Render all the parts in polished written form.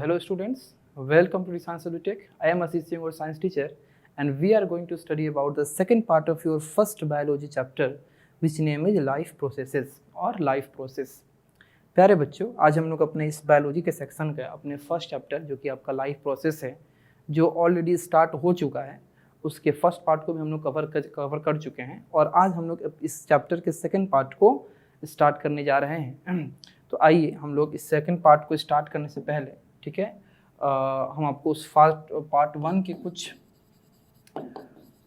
Hello students, welcome to the Science Tech. I am Ashish Singh, your science teacher, and we are going to study about the second part of your first biology chapter, which name is life processes or life process. प्यारे बच्चों, आज हम लोग अपने इस biology के section का अपने फर्स्ट चैप्टर जो कि आपका लाइफ प्रोसेस है, जो ऑलरेडी स्टार्ट हो चुका है, उसके फर्स्ट पार्ट को भी हम लोग कवर कर चुके हैं और आज हम लोग इस चैप्टर के सेकंड पार्ट को स्टार्ट करने जा रहे हैं। तो आइए हम लोग इस सेकंड पार्ट को स्टार्ट करने से पहले, ठीक है, हम आपको उस पार्ट 1 के कुछ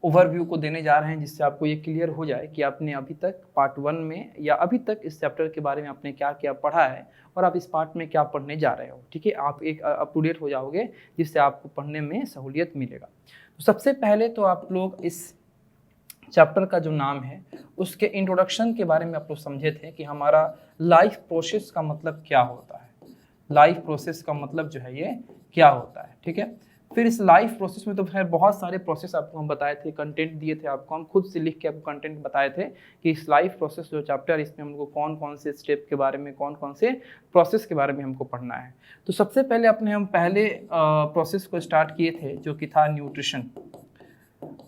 ओवरव्यू को देने जा रहे हैं, जिससे आपको ये क्लियर हो जाए कि आपने अभी तक पार्ट 1 में या अभी तक इस चैप्टर के बारे में आपने क्या क्या पढ़ा है और आप इस पार्ट में क्या पढ़ने जा रहे हो। ठीक है, आप एक अप टू डेट हो जाओगे, जिससे आपको पढ़ने में सहूलियत मिलेगा। तो सबसे पहले तो आप लोग इस चैप्टर का जो नाम है उसके इंट्रोडक्शन के बारे में आप लोग समझे थे कि हमारा लाइफ प्रोसेस का मतलब क्या होता है। लाइफ प्रोसेस का मतलब जो है ये क्या होता है, ठीक है। फिर इस लाइफ प्रोसेस में तो खैर बहुत सारे प्रोसेस आपको हम बताए थे, कंटेंट दिए थे आपको, हम खुद से लिख के आपको कंटेंट बताए थे कि इस लाइफ प्रोसेस जो चैप्टर, इसमें हमको कौन कौन से स्टेप के बारे में, कौन कौन से प्रोसेस के बारे में हमको पढ़ना है। तो सबसे पहले हम पहले प्रोसेस को स्टार्ट किए थे, जो कि था न्यूट्रिशन।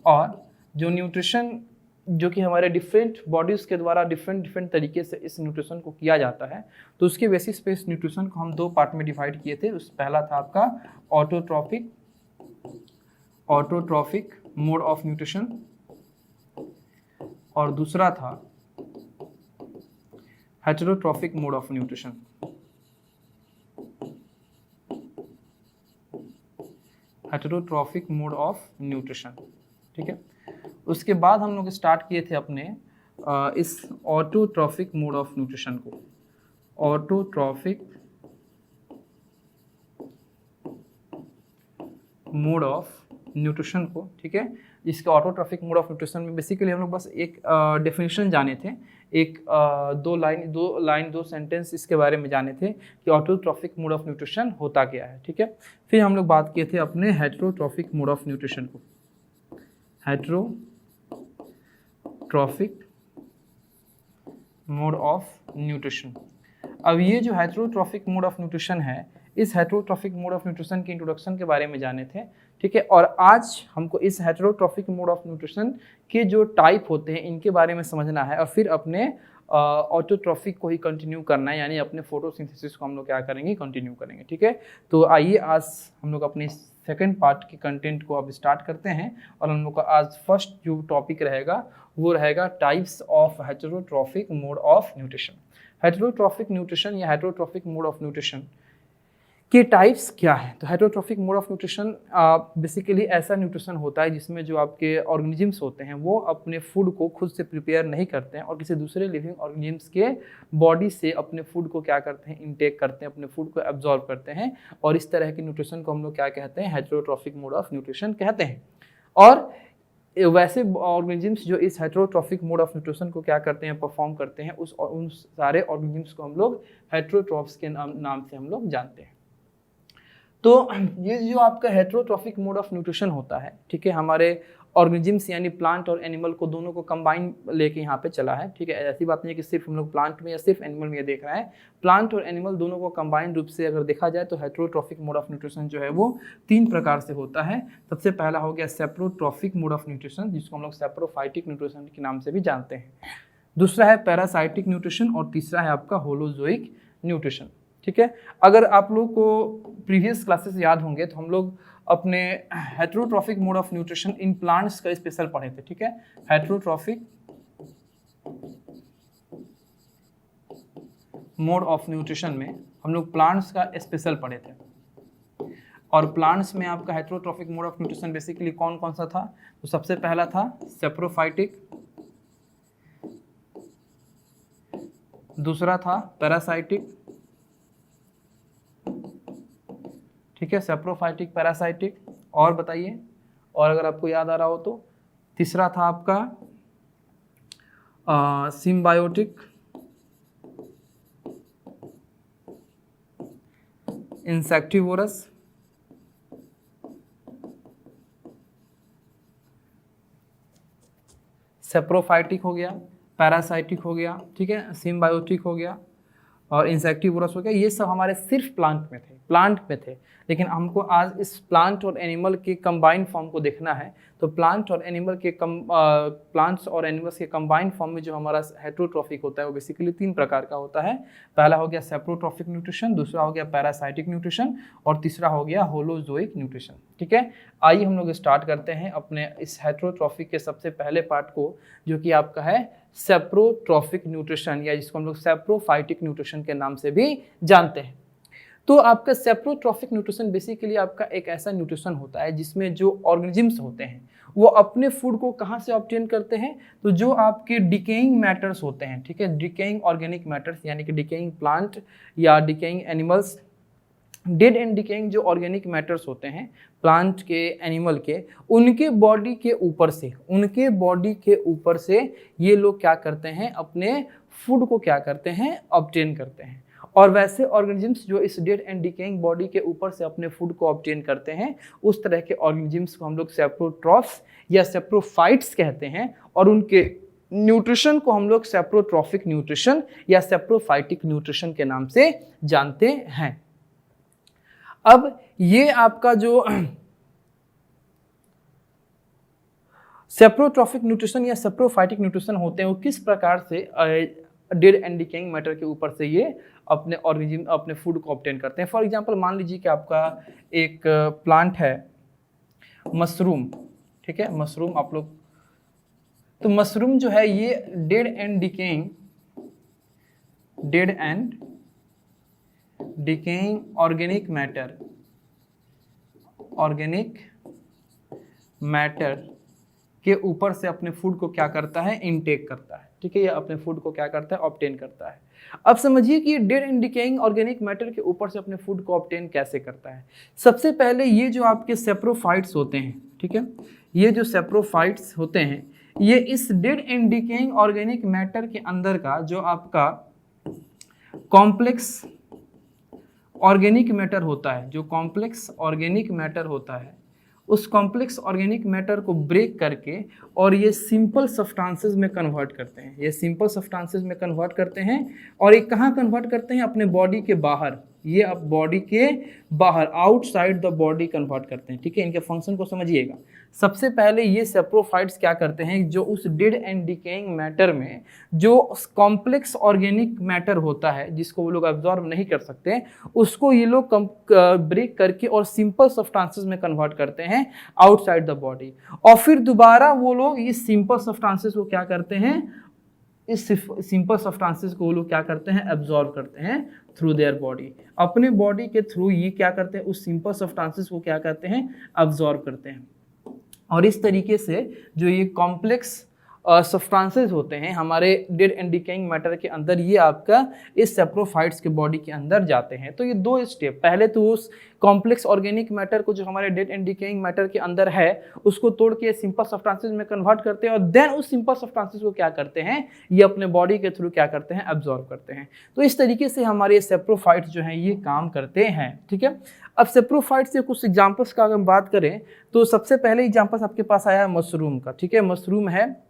और जो न्यूट्रिशन जो कि हमारे डिफरेंट बॉडीज़ के द्वारा डिफरेंट तरीके से इस न्यूट्रिशन को किया जाता है, तो उसके बेसिस पे इस न्यूट्रिशन को हम 2 पार्ट में डिवाइड किए थे। उस पहला था आपका ऑटोट्रॉफिक मोड ऑफ न्यूट्रिशन और दूसरा था heterotrophic mode of nutrition. Heterotrophic mode of nutrition, ठीक है। उसके बाद हम लोग स्टार्ट किए थे अपने इस ऑटोट्रॉफिक मोड ऑफ न्यूट्रिशन को, ऑटोट्रॉफिक मोड ऑफ न्यूट्रिशन को, ठीक है। इसके ऑटोट्रॉफिक मोड ऑफ न्यूट्रिशन में बेसिकली हम लोग बस एक डेफिनेशन जाने थे, एक दो सेंटेंस इसके बारे में जाने थे कि ऑटोट्रॉफिक मोड ऑफ न्यूट्रिशन होता क्या है, ठीक है। फिर हम लोग बात किए थे अपने हेटेरोट्रॉफिक मोड ऑफ न्यूट्रिशन को, हेटेरोट्रॉफिक मोड ऑफ न्यूट्रिशन। अब ये जो हेटेरोट्रॉफिक मोड ऑफ न्यूट्रिशन है, इस हेटेरोट्रॉफिक मोड ऑफ न्यूट्रिशन के इंट्रोडक्शन के बारे में जाने थे, ठीक है। और आज हमको इस हेटेरोट्रॉफिक मोड ऑफ न्यूट्रिशन के जो टाइप होते हैं इनके बारे में समझना है और फिर अपने ऑटोट्रॉफिक को ही कंटिन्यू करना है, यानी अपने फोटोसिंथेसिस को हम लोग क्या करेंगे, कंटिन्यू करेंगे, ठीक है। तो आइए आज हम लोग अपने सेकेंड पार्ट के कंटेंट को अब स्टार्ट करते हैं और हम लोग का आज फर्स्ट जो टॉपिक रहेगा वो रहेगा types of heterotrophic mode of nutrition. Heterotrophic nutrition या हेटेरोट्रॉफिक मोड ऑफ न्यूट्रिशन के टाइप्स क्या है। तो heterotrophic mode of nutrition basically ऐसा न्यूट्रिशन होता है जिसमें जो आपके ऑर्गेनिजम्स होते हैं वो अपने फूड को खुद से प्रिपेयर नहीं करते हैं और किसी दूसरे लिविंग ऑर्गेनिजम्स के बॉडी से अपने फूड को क्या करते हैं, इनटेक करते हैं, अपने फूड को एब्जॉर्ब करते हैं, और इस तरह के न्यूट्रिशन को हम लोग क्या कहते हैं, हेटेरोट्रॉफिक मोड ऑफ न्यूट्रिशन कहते हैं। और वैसे ऑर्गेनिजम्स जो इस हेटेरोट्रॉफिक मोड ऑफ न्यूट्रिशन को क्या करते हैं, परफॉर्म करते हैं, उन सारे ऑर्गेनिजम्स को हम लोग हेटेरोट्रॉफ्स के नाम से हम लोग जानते हैं। तो ये जो आपका हेटेरोट्रॉफिक मोड ऑफ न्यूट्रिशन होता है, ठीक है, हमारे ऑर्गेनिजम्स यानी प्लांट और एनिमल को दोनों को कंबाइन लेके यहाँ पे चला है, ठीक है। ऐसी बात नहीं है कि सिर्फ हम लोग प्लांट में या सिर्फ एनिमल में ये देख रहे हैं, प्लांट और एनिमल दोनों को कंबाइन रूप से अगर देखा जाए तो हेटेरोट्रॉफिक मोड ऑफ न्यूट्रिशन जो है वो 3 प्रकार से होता है। सबसे पहला हो गया सेप्रोट्रॉफिक मोड ऑफ न्यूट्रिशन, जिसको हम लोग सेप्रोफाइटिक न्यूट्रिशन के नाम से भी जानते हैं। दूसरा है पैरासाइटिक न्यूट्रिशन और तीसरा है आपका होलोजोइक न्यूट्रिशन, ठीक है। अगर आप लोग को प्रीवियस क्लासेस याद होंगे तो हम लोग अपने heterotrophic mode of nutrition in plants का स्पेशल पढ़े थे, ठीक है। हेटेरोट्रॉफिक मोड ऑफ न्यूट्रिशन में हम लोग प्लांट्स का स्पेशल पढ़े थे। और प्लांट्स में आपका heterotrophic mode of nutrition basically कौन कौन सा था, तो सबसे पहला था सेप्रोफाइटिक, दूसरा था पैरासाइटिक, ठीक है, सेप्रोफाइटिक, पैरासाइटिक, और बताइए, और अगर आपको याद आ रहा हो तो तीसरा था आपका सिम्बायोटिक, इंसेक्टिवोरस, सेप्रोफाइटिक हो गया, पैरासाइटिक हो गया, ठीक है, सिम्बायोटिक हो गया, और इंसेक्टिवोरस हो गया, ये सब हमारे सिर्फ प्लांट में थे। लेकिन हमको आज इस प्लांट और एनिमल के कंबाइंड फॉर्म को देखना है। तो प्लांट्स और एनिमल्स के कंबाइंड फॉर्म में जो हमारा हेटेरोट्रॉफिक होता है वो बेसिकली 3 प्रकार का होता है। पहला हो गया सेप्रोट्रॉफिक न्यूट्रिशन, दूसरा हो गया पैरासाइटिक न्यूट्रिशन और तीसरा हो गया होलोजोइक न्यूट्रिशन। ठीक है, आइए हम लोग स्टार्ट करते हैं अपने इस हेटेरोट्रॉफिक के सबसे पहले पार्ट को, जो कि आपका है सेप्रोट्रॉफिक न्यूट्रिशन, या जिसको हम लोग सेप्रोफाइटिक न्यूट्रिशन के नाम से भी जानते हैं। तो आपका सेप्रोट्रॉफिक न्यूट्रिशन बेसिकली आपका एक ऐसा न्यूट्रिशन होता है जिसमें जो ऑर्गेनिजम्स होते हैं वो अपने फूड को कहाँ से ऑब्टेन करते हैं, तो जो आपके डिकेइंग मैटर्स होते हैं, ठीक है, डिकेइंग ऑर्गेनिक मैटर्स यानी कि डिकेइंग प्लांट या decaying animals, dead and decaying जो ऑर्गेनिक मैटर्स होते हैं प्लांट के, एनिमल के, उनके बॉडी के ऊपर से ये लोग क्या करते हैं, अपने फूड को क्या करते हैं, ऑब्टेन करते हैं। और वैसे ऑर्गेनिजम्स जो इस डेड एंड डिकेइंग बॉडी के ऊपर से अपने फूड को ऑब्टेन करते हैं, उस तरह के ऑर्गेनिजम्स को हम लोग सेप्रोट्रॉफ्स या सेप्रोफाइट्स कहते हैं, और उनके न्यूट्रिशन को हम लोग सेप्रोट्रॉफिक न्यूट्रिशन या सेप्रोफाइटिक न्यूट्रिशन के नाम से जानते हैं। अब ये आपका जो सेप्रोट्रॉफिक न्यूट्रिशन या सेप्रोफाइटिक न्यूट्रिशन होते हैं वो किस प्रकार से डेड एंड डिकेइंग मैटर के ऊपर से ये अपने ऑर्गेनिज्म अपने फूड को ऑब्टेन करते हैं। फॉर एग्जांपल मान लीजिए कि आपका एक प्लांट है मशरूम, ठीक है, मशरूम आप लोग, तो मशरूम जो है ये dead and decaying organic matter के ऊपर से अपने फूड को क्या करता है, इनटेक करता है। ठीक है, ये अपने फूड को क्या करता है, ऑब्टेन करता है। अब समझिए कि dead and decaying organic matter के ऊपर से अपने फूड को ऑब्टेन कैसे करता है। सबसे पहले ये जो आपके सेप्रोफाइट्स होते हैं, ठीक है, ये जो सेप्रोफाइट्स होते हैं ये इस dead and decaying organic matter के अंदर का जो आपका कॉम्प्लेक्स ऑर्गेनिक मैटर होता है, जो कॉम्प्लेक्स ऑर्गेनिक मैटर होता है, उस कॉम्प्लेक्स ऑर्गेनिक मैटर को ब्रेक करके और ये सिंपल सब्सटेंसेस में कन्वर्ट करते हैं। ये सिंपल सब्सटेंसेस में कन्वर्ट करते हैं और ये कहाँ कन्वर्ट करते हैं, अपने बॉडी के बाहर, ये अब बॉडी के बाहर, आउटसाइड द बॉडी कन्वर्ट करते हैं। ठीक है, इनके फंक्शन को समझिएगा। सबसे पहले ये सेप्रोफाइट्स क्या करते हैं, जो उस डेड एंड डिकेइंग मैटर में जो कॉम्प्लेक्स ऑर्गेनिक मैटर होता है जिसको वो लोग एब्जॉर्ब नहीं कर सकते, उसको ये लोग ब्रेक करके और सिंपल सब्सटेंसेस में कन्वर्ट करते हैं आउटसाइड द बॉडी। और फिर दोबारा वो लोग इस सिंपल सब्सटेंसेस को क्या करते हैं, इस सिंपल सब्सटेंसेस को वो लोग क्या करते हैं, एब्जॉर्ब करते हैं थ्रू देयर बॉडी। अपने बॉडी के थ्रू ये क्या करते हैं, उस सिंपल सब्सटेंसेस को क्या करते हैं, एब्जॉर्ब करते हैं। और इस तरीके से जो ये कॉम्प्लेक्स सब्सटेंसेस होते हैं हमारे डेड एंड डिकेइंग मैटर के अंदर, ये आपका इस सेप्रोफाइट्स के बॉडी के अंदर जाते हैं। तो ये 2 स्टेप, पहले तो उस कॉम्प्लेक्स ऑर्गेनिक मैटर को जो हमारे डेड एंड डिकेइंग मैटर के अंदर है उसको तोड़ के सिंपल सब्सटेंसेस में कन्वर्ट करते हैं, और देन उस सिंपल सब्सटेंसेस को क्या करते हैं, ये अपने बॉडी के थ्रू क्या करते हैं, एब्जॉर्ब करते हैं। तो इस तरीके से हमारे सेप्रोफाइट्स जो हैं ये काम करते हैं। ठीक है, अब सेप्रोफाइट्स से कुछ एग्जाम्पल्स का अगर हम बात करें तो सबसे पहले एग्जाम्पल्स आपके पास आया है मशरूम का। ठीक है, मशरूम है,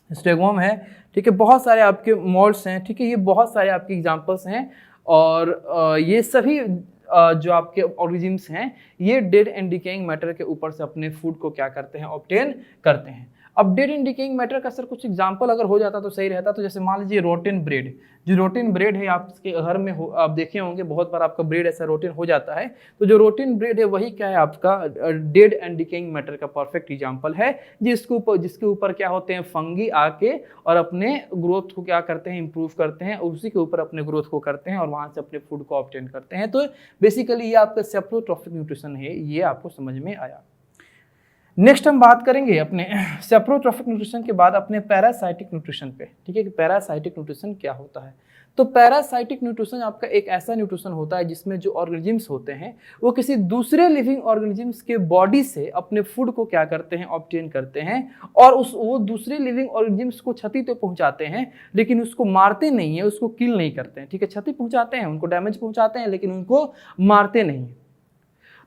स्टेगोम है, ठीक है, बहुत सारे आपके मोल्ड्स हैं। ठीक है, ये बहुत सारे आपके एग्जांपल्स हैं, और ये सभी जो आपके ऑर्गेनिजम्स हैं ये डेड एंड डिकेइंग मैटर के ऊपर से अपने फूड को क्या करते हैं, ऑब्टेन करते हैं। अब डेड एंड डिकेइंग मैटर का सर कुछ एग्जांपल अगर हो जाता तो सही रहता। तो जैसे मान लीजिए रोटेन ब्रेड, जो रोटेन ब्रेड है आपके घर में आप देखे होंगे, बहुत बार आपका ब्रेड ऐसा रोटेन हो जाता है। तो जो रोटेन ब्रेड है वही क्या है, आपका डेड एंड डिकेइंग मैटर का परफेक्ट एग्जांपल है, जिसके ऊपर क्या होते हैं, फंगी आके और अपने ग्रोथ को क्या करते हैं, इंप्रूव करते हैं, उसी के ऊपर अपने ग्रोथ को करते हैं और वहाँ से अपने फूड को ऑब्टेन करते हैं। तो बेसिकली ये आपका सेप्रोट्रॉफिक न्यूट्रिशन है, ये आपको समझ में आया। नेक्स्ट हम बात करेंगे अपने सेप्रोट्रॉफिक न्यूट्रिशन के बाद अपने पैरासाइटिक न्यूट्रिशन पे। ठीक है, कि पैरासाइटिक न्यूट्रिशन क्या होता है। तो पैरासाइटिक न्यूट्रिशन आपका एक ऐसा न्यूट्रिशन होता है जिसमें जो ऑर्गेनिजम्स होते हैं वो किसी दूसरे लिविंग ऑर्गेनिजम्स के बॉडी से अपने फूड को क्या करते हैं, ऑब्टेन करते हैं, और वो दूसरे लिविंग ऑर्गेनिजम्स को क्षति तो पहुंचाते हैं लेकिन उसको मारते नहीं है, उसको किल नहीं करते हैं। ठीक है, क्षति पहुंचाते हैं, उनको डैमेज पहुंचाते हैं लेकिन उनको मारते नहीं है।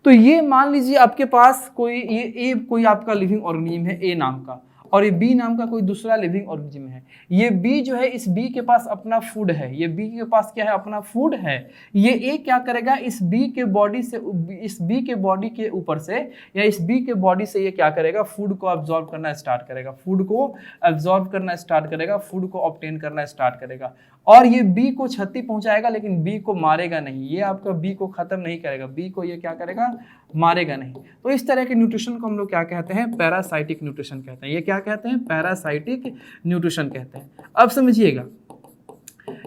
तो ये मान लीजिए आपके पास कोई आपका लिविंग ऑर्गेनिज्म है ए नाम का, और ये बी नाम का कोई दूसरा लिविंग ऑर्गेनिज्म है। ये बी जो है, इस बी के पास अपना फूड है, ये बी के पास क्या है, अपना फूड है। ये ए क्या करेगा, इस बी के बॉडी से, इस बी के बॉडी के ऊपर से या इस बी के बॉडी से ये क्या करेगा, फूड को अब्जॉर्ब करना स्टार्ट करेगा, फूड को अब्जॉर्ब करना स्टार्ट करेगा, फूड को ऑब्टेन करना स्टार्ट करेगा। और ये बी को क्षति पहुंचाएगा लेकिन बी को मारेगा नहीं, ये आपका बी को खत्म नहीं करेगा, बी को ये क्या करेगा, मारेगा नहीं। तो इस तरह के न्यूट्रिशन को हम लोग क्या कहते हैं, पैरासाइटिक न्यूट्रिशन कहते हैं। ये क्या कहते हैं, पैरासाइटिक न्यूट्रिशन कहते हैं। अब समझिएगा,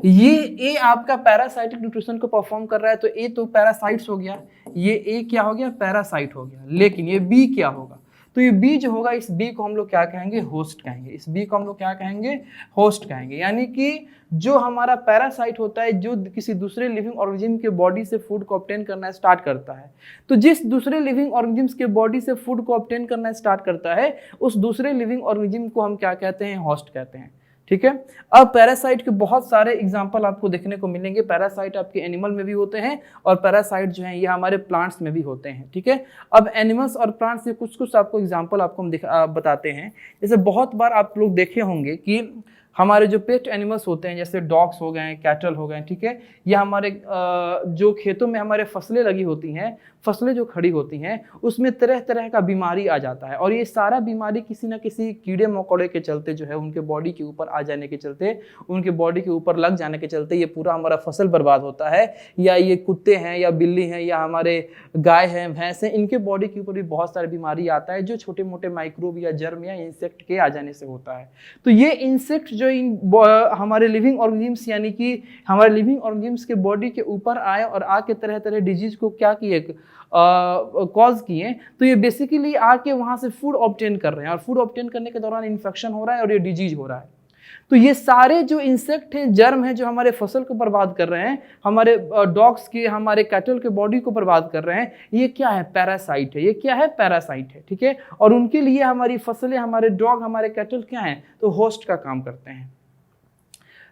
ये ए आपका पैरासाइटिक न्यूट्रिशन को परफॉर्म कर रहा है, तो ए तो पैरासाइट्स हो गया, ये ए क्या हो गया, पैरासाइट हो गया। लेकिन ये बी क्या होगा, तो ये बी जो होगा, इस बी को हम लोग क्या कहेंगे, होस्ट कहेंगे। इस बी को हम लोग क्या कहेंगे, होस्ट कहेंगे। यानी कि जो हमारा पैरासाइट होता है, जो किसी दूसरे लिविंग ऑर्गेनिज्म के बॉडी से फूड को ऑब्टेन करना स्टार्ट करता है, तो जिस दूसरे लिविंग ऑर्गेनिज्म के बॉडी से फूड को ऑब्टेन करना स्टार्ट करता है, उस दूसरे लिविंग ऑर्गेनिज्म को हम क्या कहते हैं, होस्ट कहते हैं। ठीक है। अब पैरासाइट के बहुत सारे एग्जांपल आपको देखने को मिलेंगे। पैरासाइट आपके एनिमल में भी होते हैं और पैरासाइट जो है ये हमारे प्लांट्स में भी होते हैं। ठीक है। अब एनिमल्स और प्लांट्स से कुछ कुछ आपको एग्जांपल आपको हम बताते हैं। जैसे बहुत बार आप लोग देखे होंगे कि हमारे जो पेट एनिमल्स होते हैं, जैसे डॉग्स हो गए, कैटल हो गए, ठीक है, या हमारे जो खेतों में हमारे फसलें लगी होती हैं, फसलें जो खड़ी होती हैं, उसमें तरह तरह का बीमारी आ जाता है। और ये सारा बीमारी किसी न किसी कीड़े मकोड़े के चलते जो है, उनके बॉडी के ऊपर आ जाने के चलते, उनके बॉडी के ऊपर लग जाने के चलते ये पूरा हमारा फसल बर्बाद होता है। या ये कुत्ते हैं या बिल्ली हैं या हमारे गाय हैं, भैंस हैं, इनके बॉडी के ऊपर भी बहुत सारी बीमारी आता है, जो छोटे मोटे माइक्रोब या जर्म या इंसेक्ट के आ जाने से होता है। तो ये इंसेक्ट जो हमारे लिविंग ऑर्गेनिज्म्स, यानी कि हमारे लिविंग ऑर्गेनिज्म्स के बॉडी के ऊपर आए और आके तरह तरह डिजीज को क्या किए, कॉज किए, तो ये बेसिकली आके वहां से फूड ऑब्टेन कर रहे हैं और फूड ऑब्टेन करने के दौरान इन्फेक्शन हो रहा है और ये डिजीज हो रहा है। तो ये सारे जो इंसेक्ट हैं, जर्म हैं, जो हमारे फसल को बर्बाद कर रहे हैं, हमारे डॉग्स के, हमारे कैटल के बॉडी को बर्बाद कर रहे हैं, ये क्या है, पैरासाइट है। ये क्या है, पैरासाइट है। ठीक है। और उनके लिए हमारी फसलें, हमारे डॉग, हमारे कैटल क्या हैं, तो होस्ट का काम करते हैं।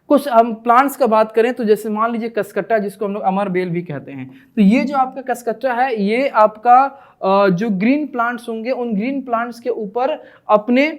कुछ हम प्लांट्स का बात करें तो जैसे मान लीजिए कसकट्टा, जिसको हम लोग अमर बेल भी कहते हैं, तो ये जो आपका कसकट्टा है, ये आपका जो ग्रीन प्लांट्स होंगे, उन ग्रीन प्लांट्स के ऊपर अपने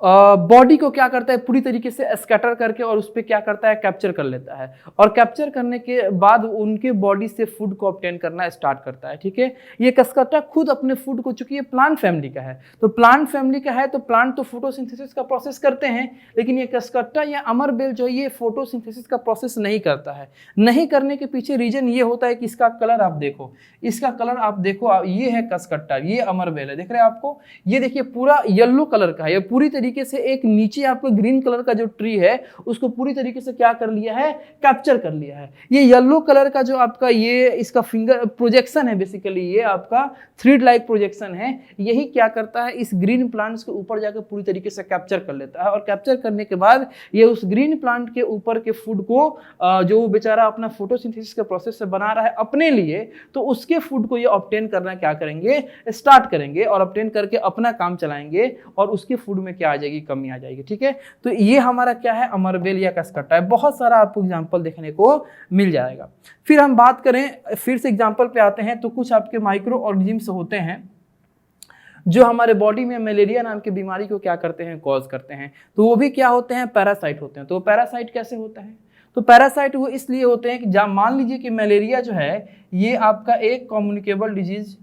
बॉडी को क्या करता है, पूरी तरीके से स्कैटर करके और उस पर क्या करता है, कैप्चर कर लेता है। और कैप्चर करने के बाद उनके बॉडी से फूड को ऑब्टेन करना स्टार्ट करता है। ठीक है। ये कसकट्टा खुद अपने फूड को, चूंकि ये प्लांट फैमिली का है, तो प्लांट फैमिली का है तो प्लांट तो फोटोसिंथेसिस का प्रोसेस करते हैं, लेकिन ये कसकट्टा या अमर बेल जो है, ये फोटोसिंथेसिस का प्रोसेस नहीं करता है। नहीं करने के पीछे रीजन ये होता है कि इसका कलर आप देखो, इसका कलर आप देखो, ये है कसकट्टा, ये अमर बेल है, देख रहे हैं आपको, ये देखिए पूरा येलो कलर का है। ये पूरी तरीके से एक नीचे आपको ग्रीन कलर का जो ट्री है, उसको पूरी तरीके से क्या कर लिया है, कैप्चर कर लिया है। ये येलो कलर का जो आपका ये इसका फिंगर प्रोजेक्शन है, बेसिकली ये आपका थ्रेड लाइक प्रोजेक्शन है, यही क्या करता है, इस ग्रीन प्लांट्स के ऊपर जाकर पूरी तरीके से कैप्चर कर लेता है। और कैप्चर करने के बाद ये उस ग्रीन प्लांट के ऊपर के फूड को, जो वो बेचारा अपना फोटोसिंथेसिस के प्रोसेस से बना रहा है अपने लिए, तो उसके फूड को ये ऑब्टेन करना क्या करेंगे, स्टार्ट करेंगे और ऑब्टेन करके अपना काम चलाएंगे और उसके फूड में क्या आ जाएगी, कमी आ जाएगी। ठीक है। तो ये हमारा क्या है, अमरबेल या कसकट्टा है। बहुत सारा आपको एग्जांपल देखने को मिल जाएगा। फिर हम बात करें, फिर से एग्जांपल पे आते हैं, तो कुछ आपके माइक्रो ऑर्गेनिज्म्स होते हैं जो हमारे बॉडी में मलेरिया नाम की बीमारी को क्या करते हैं, कॉज करते हैं। तो वो भी क्या होते हैं, पैरासाइट होते हैं। तो पैरासाइट कैसे होता है, तो पैरासाइट वो इसलिए होते हैं कि जब मान लीजिए कि मलेरिया जो है, ये आपका एक कम्युनिकेबल डिजीज,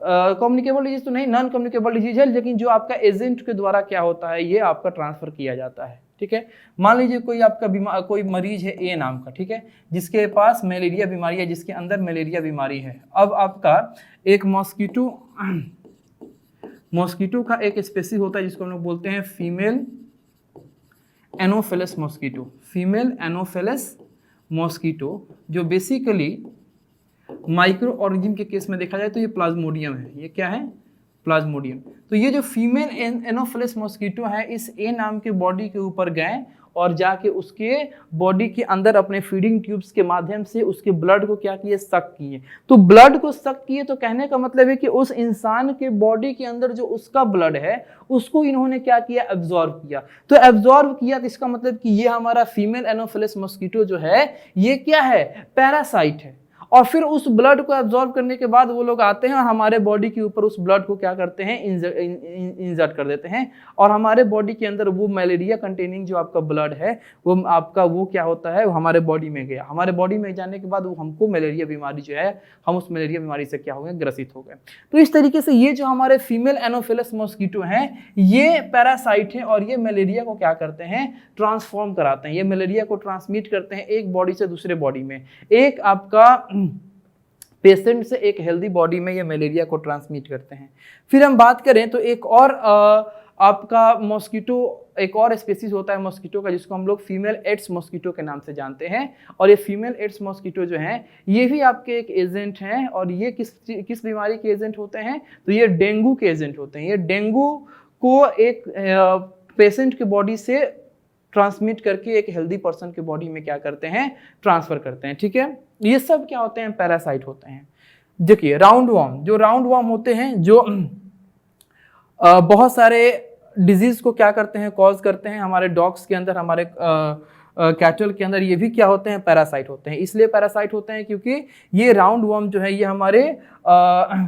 कम्युनिकेबल डिजीज तो नहीं, नॉन कम्युनिकेबल डिजीज है, लेकिन जो आपका एजेंट के द्वारा क्या होता है, ये आपका ट्रांसफर किया जाता है। ठीक है। मान लीजिए कोई आपका कोई मरीज है ए नाम का, ठीक है, जिसके पास मलेरिया बीमारी है, जिसके अंदर मलेरिया बीमारी है। अब आपका एक मॉस्किटो का एक स्पेसी होता है, जिसको हम लोग बोलते हैं female Anopheles mosquito. Female Anopheles mosquito, जो बेसिकली माइक्रो ऑर्गेनिज्म के केस में देखा जाए तो ये प्लाज्मोडियम है। ये क्या है, प्लाज्मोडियम। तो ये जो फीमेल एनोफिलस मॉस्किटो है, इस ए नाम के बॉडी के ऊपर गए और जाके उसके बॉडी के अंदर अपने फीडिंग ट्यूब्स के माध्यम से उसके ब्लड को क्या किए, सक किए। तो ब्लड को सक किए, तो कहने का मतलब है कि उस इंसान के बॉडी के अंदर जो उसका ब्लड है, उसको इन्होंने क्या किया, एब्जॉर्ब किया। तो एब्जॉर्ब किया, तो इसका मतलब कि ये हमारा फीमेल एनोफिलस मॉस्किटो जो है, ये क्या है, पैरासाइट है। और फिर उस ब्लड को एब्जॉर्ब करने के बाद वो लोग आते हैं और हमारे बॉडी के ऊपर उस ब्लड को क्या करते हैं, इंजर्ट कर देते हैं, और हमारे बॉडी के अंदर वो मलेरिया कंटेनिंग जो आपका ब्लड है वो आपका वो क्या होता है, वो हमारे बॉडी में गया। हमारे बॉडी में जाने के बाद वो हमको मलेरिया बीमारी जो है, हम उस मलेरिया बीमारी से क्या हो गए, ग्रसित हो गए। तो इस तरीके से ये जो हमारे फीमेल एनोफिलस मॉस्किटो हैं ये पैरासाइट हैं और ये मलेरिया को क्या करते हैं, ट्रांसफॉर्म कराते हैं। ये मलेरिया को ट्रांसमिट करते हैं एक बॉडी से दूसरे बॉडी में, एक आपका पेशेंट से एक हेल्दी बॉडी में ये मलेरिया को ट्रांसमिट करते हैं। फिर हम बात करें तो एक और आपका मॉस्किटो, एक और स्पीसीज होता है मॉस्किटो का जिसको हम लोग फीमेल एड्स मॉस्किटो के नाम से जानते हैं। और ये फीमेल एड्स मॉस्किटो जो हैं ये भी आपके एक एजेंट हैं, और ये किस बीमारी के एजेंट होते हैं, तो ये डेंगू के एजेंट होते हैं। ये डेंगू को एक पेशेंट के बॉडी से ट्रांसमिट करके एक हेल्दी पर्सन के बॉडी में क्या करते हैं, ट्रांसफर करते हैं। ठीक है, ये सब क्या होते हैं, पैरासाइट होते हैं। देखिए राउंड वॉर्म, जो राउंड वॉर्म होते हैं जो बहुत सारे डिजीज को क्या करते हैं, कॉज करते हैं। हमारे डॉग्स के अंदर, हमारे कैटल के अंदर ये भी क्या होते हैं, पैरासाइट होते हैं। इसलिए पैरासाइट होते हैं क्योंकि ये राउंड वर्म जो है ये हमारे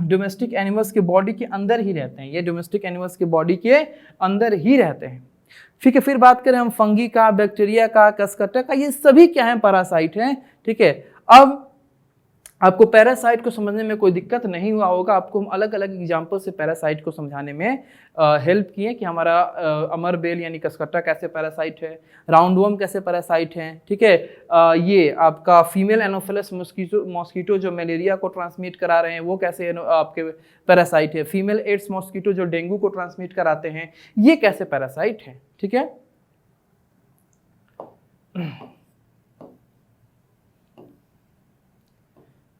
डोमेस्टिक एनिमल्स के बॉडी के अंदर ही रहते हैं। ये डोमेस्टिक एनिमल्स के बॉडी के अंदर ही रहते हैं। ठीक है, फिर बात करें हम फंगी का, बैक्टीरिया का, कसकट्टा का, ये सभी क्या है, पैरासाइट हैं। ठीक है, अब आपको पैरासाइट को समझने में कोई दिक्कत नहीं हुआ होगा। आपको हम अलग अलग एग्जाम्पल से पैरासाइट को समझाने में हेल्प किए कि हमारा अमरबेल यानी कसकट्टा कैसे पैरासाइट है, राउंडवर्म कैसे पैरासाइट है। ठीक है, ये आपका फीमेल एनोफिलस मॉस्किटो जो मलेरिया को ट्रांसमिट करा रहे हैं वो कैसे आपके पैरासाइट है। फीमेल एड्स मॉस्किटो जो डेंगू को ट्रांसमिट कराते हैं ये कैसे पैरासाइट है। ठीक है,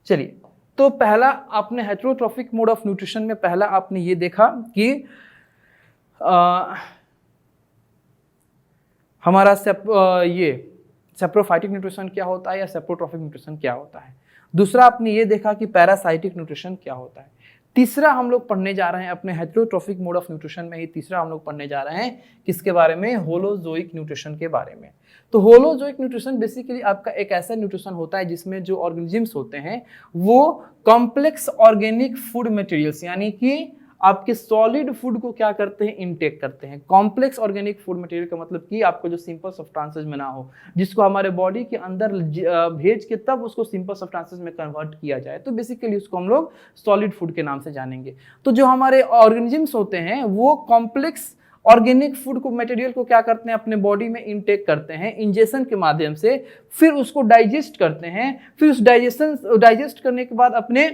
चलिए, तो पहला आपने हेटेरोट्रॉफिक मोड ऑफ न्यूट्रिशन में पहला आपने ये देखा कि हमारा ये सेप्रोफाइटिक न्यूट्रिशन क्या होता है या सेप्रोट्रॉफिक न्यूट्रिशन क्या होता है। दूसरा आपने ये देखा कि पैरासाइटिक न्यूट्रिशन क्या होता है। तीसरा हम लोग पढ़ने जा रहे हैं अपने हेटेरोट्रॉफिक मोड ऑफ न्यूट्रिशन में ही तीसरा हम लोग पढ़ने जा रहे हैं किसके बारे में, होलोजोइक न्यूट्रिशन के बारे में। तो होलोजोइक न्यूट्रिशन बेसिकली आपका एक ऐसा न्यूट्रिशन होता है जिसमें जो ऑर्गेनिजम्स होते हैं वो कॉम्प्लेक्स ऑर्गेनिक फूड मटेरियल्स यानी कि आपके सॉलिड फूड को क्या करते हैं, इनटेक करते हैं। कॉम्प्लेक्स ऑर्गेनिक फूड मटेरियल का मतलब कि आपको जो सिंपल सब्सटेंसेस में ना हो, जिसको हमारे बॉडी के अंदर भेज के तब उसको सिंपल सब्सटेंसेस में कन्वर्ट किया जाए, तो बेसिकली उसको हम लोग सॉलिड फूड के नाम से जानेंगे। तो जो हमारे ऑर्गेनिजम्स होते हैं वो कॉम्प्लेक्स ऑर्गेनिक फूड को मटेरियल को क्या करते हैं, अपने बॉडी में इनटेक करते हैं इंजेक्शन के माध्यम से, फिर उसको डाइजेस्ट करते हैं, फिर उस डाइजेस्ट करने के बाद अपने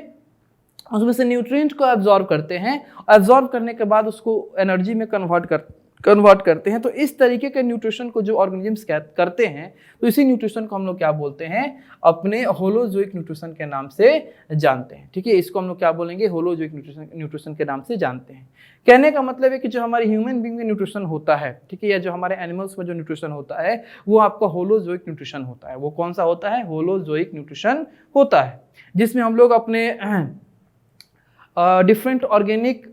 उसमें से न्यूट्रिएंट को एब्जॉर्ब करते हैं, एब्जॉर्ब करने के बाद उसको एनर्जी में कन्वर्ट करते हैं। तो इस तरीके के न्यूट्रिशन को जो ऑर्गेनिजम्स करते हैं तो इसी न्यूट्रिशन को हम लोग क्या बोलते हैं, अपने होलोजोइक न्यूट्रिशन के नाम से जानते हैं। ठीक है, इसको हम लोग क्या बोलेंगे, होलोजोइक न्यूट्रिशन के नाम से जानते हैं। कहने का मतलब है कि जो हमारे ह्यूमन बीइंग में न्यूट्रिशन होता है, ठीक है, या जो हमारे एनिमल्स में जो न्यूट्रिशन होता है वो आपका होलोजोइक न्यूट्रिशन होता है। वो कौन सा होता है, होलोजोइक न्यूट्रिशन होता है, जिसमें हम लोग अपने डिफरेंट ऑर्गेनिक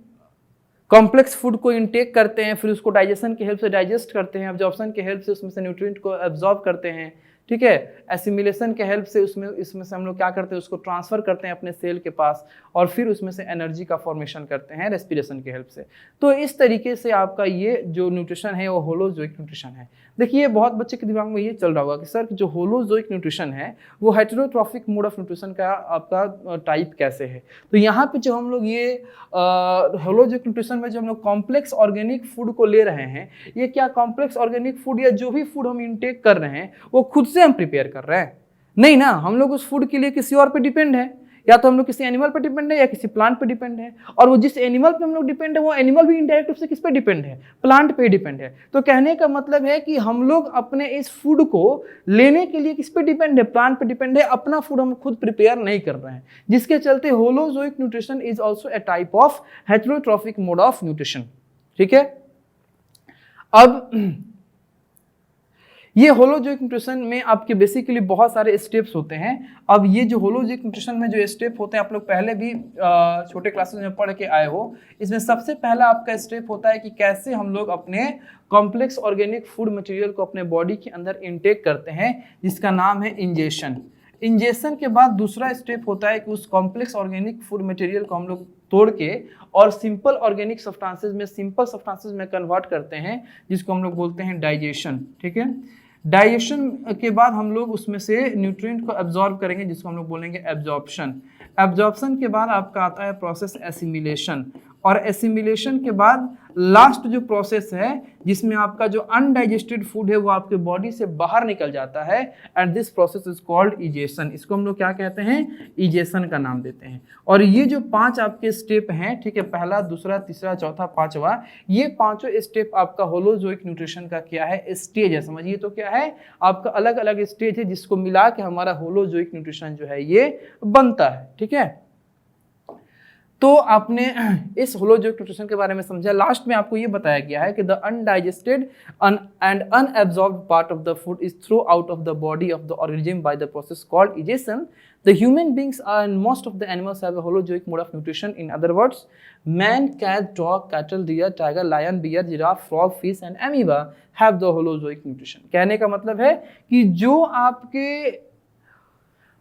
कॉम्प्लेक्स फूड को इनटेक करते हैं, फिर उसको डाइजेशन की हेल्प से डाइजेस्ट करते हैं, एब्जॉर्प्शन की हेल्प से उसमें से न्यूट्रिएंट को एब्जॉर्ब करते हैं। ठीक है, एसिमिलेशन के हेल्प से इसमें से हम लोग क्या करते हैं, उसको ट्रांसफर करते हैं अपने सेल के पास, और फिर उसमें से एनर्जी का फॉर्मेशन करते हैं रेस्पिरेशन के हेल्प से। तो इस तरीके से आपका ये जो न्यूट्रिशन है वो होलोजोइक न्यूट्रिशन है। देखिए, बहुत बच्चे के दिमाग में ये चल रहा होगा कि सर जो होलोजोइक न्यूट्रिशन है वो हेटेरोट्रॉफिक मोड ऑफ न्यूट्रिशन का आपका टाइप कैसे है। तो यहाँ पे जो हम लोग ये होलोजोइक न्यूट्रिशन में जो हम लोग कॉम्प्लेक्स ऑर्गेनिक फूड को ले रहे हैं, ये क्या कॉम्प्लेक्स ऑर्गेनिक फूड या जो भी फूड हम इनटेक कर रहे हैं वो खुद से हम प्रिपेयर कर रहे हैं, नहीं ना, हम लोग उस फूड के लिए किसी और पे डिपेंड है, या तो हम लोग किसी एनिमल पे डिपेंड है या किसी प्लांट पे डिपेंड है, और वो जिस एनिमल पे हम लोग डिपेंड है वो एनिमल भी इनडायरेक्ट रूप से किस पे डिपेंड है, प्लांट पे डिपेंड है। तो कहने का मतलब है कि हम लोग अपने इस फूड को लेने के लिए किस पे डिपेंड है, प्लांट पे डिपेंड है, अपना फूड हम खुद प्रिपेयर नहीं कर रहे हैं, जिसके चलते holozoic nutrition is also a type of heterotrophic mode of nutrition. ठीक है, अब ये होलोजोइक न्यूट्रिशन में आपके बेसिकली बहुत सारे स्टेप्स होते हैं। अब ये जो होलोजोइक न्यूट्रिशन में जो स्टेप होते हैं आप लोग पहले भी छोटे क्लासेस में पढ़ के आए हो। इसमें सबसे पहला आपका स्टेप होता है कि कैसे हम लोग अपने कॉम्प्लेक्स ऑर्गेनिक फूड मटेरियल को अपने बॉडी के अंदर इनटेक करते हैं, जिसका नाम है इंजेक्शन। इंजेक्शन के बाद दूसरा स्टेप होता है कि उस कॉम्प्लेक्स ऑर्गेनिक फूड मटेरियल को हम लोग तोड़ के और सिंपल ऑर्गेनिक सब्सटेंसेस में कन्वर्ट करते हैं, जिसको हम लोग बोलते हैं डाइजेशन। ठीक है, डाइजेशन के बाद हम लोग उसमें से न्यूट्रिएंट को एब्जॉर्ब करेंगे, जिसको हम लोग बोलेंगे एब्जॉर्प्शन। एब्जॉर्प्शन के बाद आपका आता है प्रोसेस एसिमिलेशन, और एसिमिलेशन के बाद लास्ट जो प्रोसेस है जिसमें आपका जो अनडाइजेस्टेड फूड है वो आपके बॉडी से बाहर निकल जाता है, and this process is called egestion. इसको हम लोग क्या कहते हैं, इजेशन का नाम देते हैं। और ये जो 5 आपके स्टेप हैं, ठीक है, पहला, दूसरा, तीसरा, चौथा, पांचवा, ये पांचों स्टेप आपका होलोजोइक न्यूट्रिशन का क्या है, स्टेज है। समझिए तो क्या है, आपका अलग अलग स्टेज है जिसको मिला के हमारा होलोजोइक न्यूट्रिशन जो है ये बनता है। ठीक है, तो आपने इस होलोजोइक न्यूट्रिशन के बारे में समझा। लास्ट में आपको ये बताया गया है कि the undigested and unabsorbed part of the food is through out of the body of the organism by the process called egestion. The human beings and most of the animals have a holozoic mode of nutrition. In other words, man, cat, dog, cattle, deer, tiger, lion, bear, giraffe, frog, fish and amoeba have the holozoic nutrition. कहने का मतलब है कि जो आपके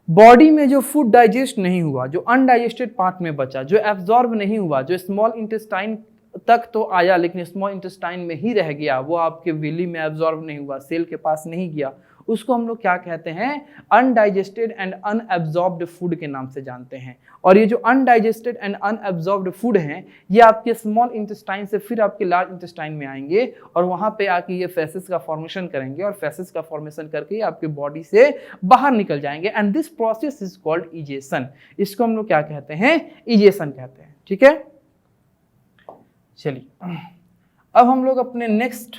body में जो food digest नहीं हुआ, जो अनडाइजेस्टेड पार्ट में बचा, जो एब्जॉर्ब नहीं हुआ, जो स्मॉल इंटेस्टाइन तक तो आया लेकिन स्मॉल इंटेस्टाइन में ही रह गया, वो आपके विली में एब्जॉर्ब नहीं हुआ, सेल के पास नहीं गया, उसको हम लोग क्या कहते हैं, अनडाइजेस्टेड एंड अनएब्जॉर्ब्ड फूड के नाम से जानते हैं। और ये जो अनडाइजेस्टेड एंड अनएब्जॉर्ब्ड फूड हैं, ये आपके स्मॉल इंटेस्टाइन से फिर आपके लार्ज इंटेस्टाइन में आएंगे और वहां पे आके ये फेसेस का फॉर्मेशन करेंगे, और फेसेस का फॉर्मेशन करके आपके बॉडी से बाहर निकल जाएंगे, and this process is called egestion. इसको हम लोग क्या कहते हैं, इजेशन कहते हैं। ठीक है, चलिए अब हम लोग अपने नेक्स्ट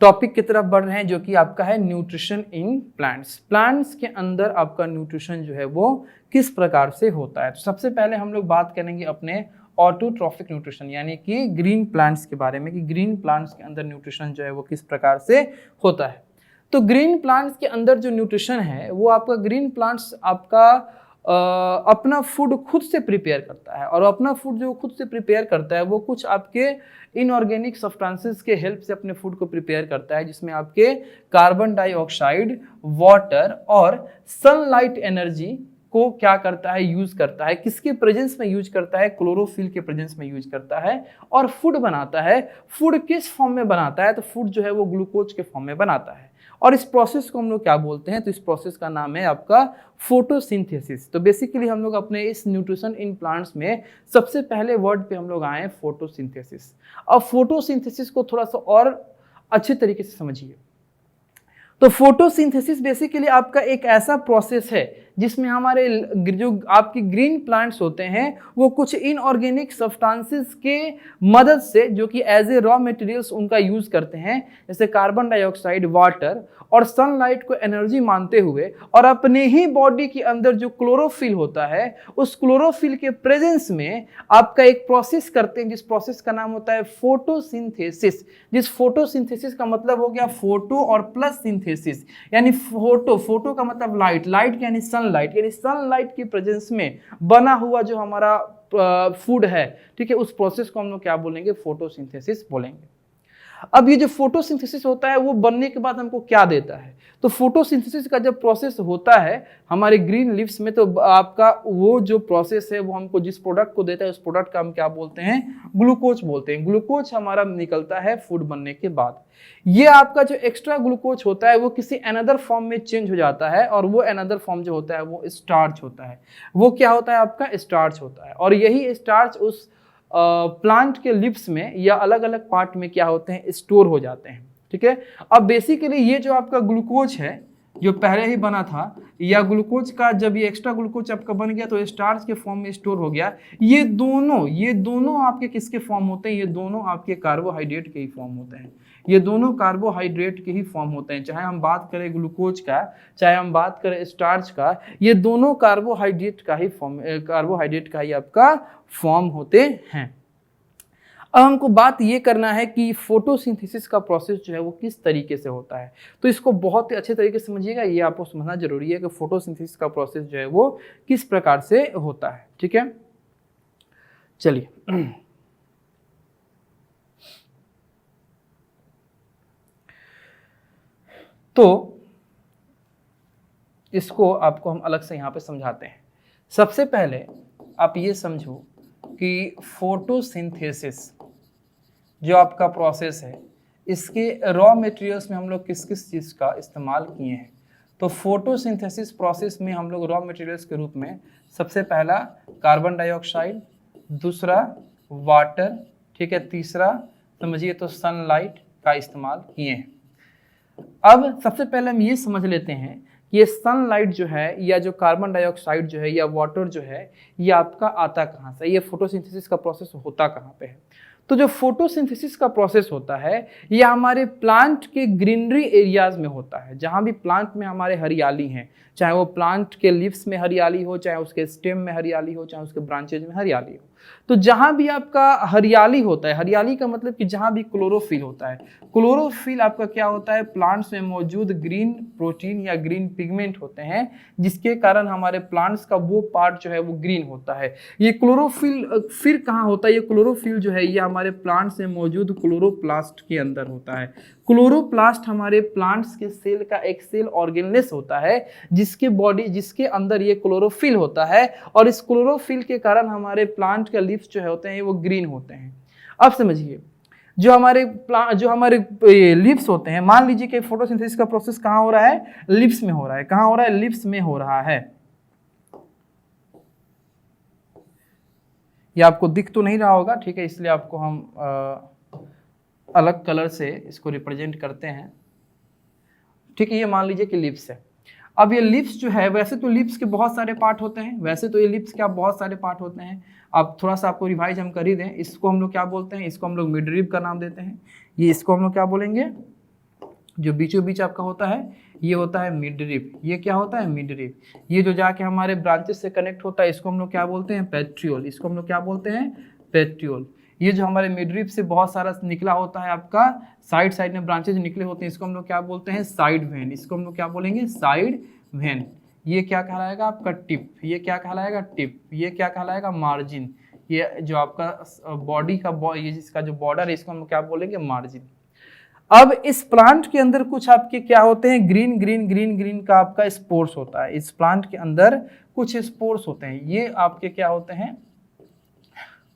टॉपिक की तरफ बढ़ रहे हैं, जो कि आपका है न्यूट्रिशन इन प्लांट्स। प्लांट्स के अंदर आपका न्यूट्रिशन जो है वो किस प्रकार से होता है। तो सबसे पहले हम लोग बात करेंगे अपने ऑटोट्रॉफिक न्यूट्रिशन यानी कि ग्रीन प्लांट्स के बारे में, कि ग्रीन प्लांट्स के अंदर न्यूट्रिशन जो है वो किस प्रकार से होता है। तो ग्रीन प्लांट्स के अंदर जो न्यूट्रिशन है वो आपका, ग्रीन प्लांट्स आपका अपना फूड खुद से प्रिपेयर करता है, और अपना फूड जो खुद से प्रिपेयर करता है वो कुछ आपके इनऑर्गेनिक सब्सटेंसेस के हेल्प से अपने फूड को प्रिपेयर करता है, जिसमें आपके कार्बन डाइऑक्साइड, वाटर और सनलाइट एनर्जी को क्या करता है, यूज करता है। किसके प्रेजेंस में यूज करता है, क्लोरोफिल के प्रेजेंस में यूज करता है, और फूड बनाता है। फूड किस फॉर्म में बनाता है, तो फूड जो है वो ग्लूकोज के फॉर्म में बनाता है, और इस प्रोसेस को हम लोग क्या बोलते हैं, तो इस प्रोसेस का नाम है आपका फोटोसिंथेसिस। तो बेसिकली हम लोग अपने इस न्यूट्रिशन इन प्लांट्स में सबसे पहले वर्ड पे हम लोग आए हैं फोटोसिंथेसिस। अब फोटोसिंथेसिस को थोड़ा सा और अच्छे तरीके से समझिए। तो फोटोसिंथेसिस बेसिकली आपका एक ऐसा प्रोसेस है जिसमें हमारे जो आपके ग्रीन प्लांट्स होते हैं वो कुछ इनऑर्गेनिक सब्सटेंसेस के मदद से, जो कि एज ए रॉ मटेरियल्स उनका यूज करते हैं, जैसे कार्बन डाइऑक्साइड, वाटर और सनलाइट को एनर्जी मानते हुए, और अपने ही बॉडी के अंदर जो क्लोरोफिल होता है उस क्लोरोफिल के प्रेजेंस में आपका एक प्रोसेस करते हैं, जिस प्रोसेस का नाम होता है फोटोसिंथेसिस। जिस फोटोसिंथेसिस का मतलब हो गया फोटो और प्लस सिंथेसिस, यानी फोटो का मतलब लाइट, लाइट यानी सनलाइट की प्रेजेंस में बना हुआ जो हमारा फूड है, ठीक है, उस प्रोसेस को हम लोग क्या बोलेंगे, फोटोसिंथेसिस बोलेंगे। अब ये जो फोटोसिंथेसिस होता है वो बनने के बाद हमको क्या देता है, तो फोटोसिंथेसिस का जब प्रोसेस होता है हमारे ग्रीन लीव्स में, तो आपका वो जो प्रोसेस है वो हमको जिस प्रोडक्ट को देता है उस प्रोडक्ट का हम क्या बोलते हैं, ग्लूकोज बोलते हैं। ग्लूकोज हमारा निकलता है फूड बनने के बाद। ये आपका जो एक्स्ट्रा ग्लूकोज होता है वो किसी अनदर फॉर्म में चेंज हो जाता है, और वो अनदर फॉर्म जो होता है वो स्टार्च होता है। वो क्या होता है, आपका स्टार्च होता है, और यही स्टार्च उस प्लांट के लिप्स में या अलग अलग पार्ट में क्या होते हैं, स्टोर हो जाते हैं। ठीक है, अब बेसिकली ये जो आपका ग्लूकोज है जो पहले ही बना था, या ग्लूकोज का जब ये एक्स्ट्रा ग्लूकोज आपका बन गया तो स्टार्च के फॉर्म में स्टोर हो गया, ये दोनों आपके किसके फॉर्म होते हैं, ये दोनों आपके कार्बोहाइड्रेट के ही फॉर्म होते हैं। ये दोनों कार्बोहाइड्रेट के ही फॉर्म होते हैं, चाहे हम बात करें ग्लूकोज का, चाहे हम बात करें स्टार्च का, ये दोनों कार्बोहाइड्रेट का ही आपका फॉर्म होते हैं। अब हमको बात ये करना है कि फोटोसिंथेसिस का प्रोसेस जो है वो किस तरीके से होता है, तो इसको बहुत ही अच्छे तरीके से समझिएगा। ये आपको समझना जरूरी है कि फोटोसिंथेसिस का प्रोसेस जो है वो किस प्रकार से होता है। ठीक है, चलिए तो इसको आपको हम अलग से यहाँ पे समझाते हैं। सबसे पहले आप ये समझो कि फोटोसिंथेसिस जो आपका प्रोसेस है, इसके रॉ मटेरियल्स में हम लोग किस किस चीज़ का इस्तेमाल किए हैं। तो फोटोसिंथेसिस प्रोसेस में हम लोग रॉ मटेरियल्स के रूप में सबसे पहला कार्बन डाइऑक्साइड, दूसरा वाटर, ठीक है, तीसरा समझिए तो सनलाइट का इस्तेमाल किए हैं। अब सबसे पहले हम ये समझ लेते हैं कि ये सनलाइट जो है या जो कार्बन डाइऑक्साइड जो है या वाटर जो है, ये आपका आता कहाँ से, ये फोटोसिंथेसिस का प्रोसेस होता कहाँ पे है। तो जो फोटोसिंथेसिस का प्रोसेस होता है ये हमारे प्लांट के ग्रीनरी एरियाज में होता है। जहाँ भी प्लांट में हमारे हरियाली हैं, चाहे वो प्लांट के लीव्स में हरियाली हो, चाहे उसके स्टेम में हरियाली हो, चाहे उसके ब्रांचेज में हरियाली हो, तो जहाँ भी आपका हरियाली होता है, हरियाली का मतलब कि जहाँ भी क्लोरोफिल होता है, क्लोरोफिल आपका क्या होता है, प्लांट्स में मौजूद ग्रीन प्रोटीन या ग्रीन पिगमेंट होते हैं, जिसके कारण हमारे प्लांट्स का वो पार्ट जो है वो ग्रीन होता है। ये क्लोरोफिल फिर कहाँ होता है, ये क्लोरोफिल जो है ये हमारे प्लांट्स में मौजूद क्लोरोप्लास्ट के अंदर होता है। क्लोरोप्लास्ट हमारे प्लांट्स के सेल का एक सेल ऑर्गेनेल्स होता है जिसके अंदर ये क्लोरोफिल होता है, और इस क्लोरोफिल के कारण हमारे प्लांट के लीव्स जो होते हैं वो ग्रीन होते हैं। अब समझिए जो हमारे लीव्स होते हैं, मान लीजिए कि फोटोसिंथेसिस का प्रोसेस कहाँ हो रहा है, लीव्स में हो रहा है। कहाँ हो रहा है, लीव्स में हो रहा है। ये आपको दिख तो नहीं रहा होगा, ठीक है, इसलिए आपको हम अलग कलर से इसको रिप्रेजेंट करते हैं, ठीक है। ये मान लीजिए कि लिप्स है। अब ये लिप्स जो है, वैसे तो लिप्स के बहुत सारे पार्ट होते हैं, वैसे तो ये लिप्स के बहुत सारे पार्ट होते हैं। अब थोड़ा सा आपको रिवाइज हम कर ही दें। इसको हम लोग क्या बोलते हैं, इसको हम लोग मिडरिब का नाम देते हैं। ये इसको हम लोग क्या बोलेंगे, जो बीचों बीच आपका होता है ये होता है मिडरिब। ये क्या होता है, मिडरिब। ये जो जाके हमारे ब्रांचेस से कनेक्ट होता है इसको हम लोग क्या बोलते हैं, पेट्रियोल। इसको हम लोग क्या बोलते हैं, पेट्रियोल। ये जो हमारे मिडरिब से बहुत सारा निकला होता है, आपका साइड साइड में ब्रांचेज निकले होते हैं, इसको हम लोग क्या बोलते हैं, साइड वेन। इसको हम लोग क्या बोलेंगे, साइड वेन। ये क्या कहलाएगा आपका, टिप। ये क्या कहलाएगा, टिप। ये क्या कहलाएगा, मार्जिन। ये जो आपका बॉडी का ये जिसका जो बॉर्डर है इसको हम क्या बोलेंगे, मार्जिन। अब इस प्लांट के अंदर कुछ आपके क्या होते हैं, ग्रीन ग्रीन ग्रीन ग्रीन का आपका स्पोर्स होता है। इस प्लांट के अंदर कुछ स्पोर्स होते हैं, ये आपके क्या होते हैं,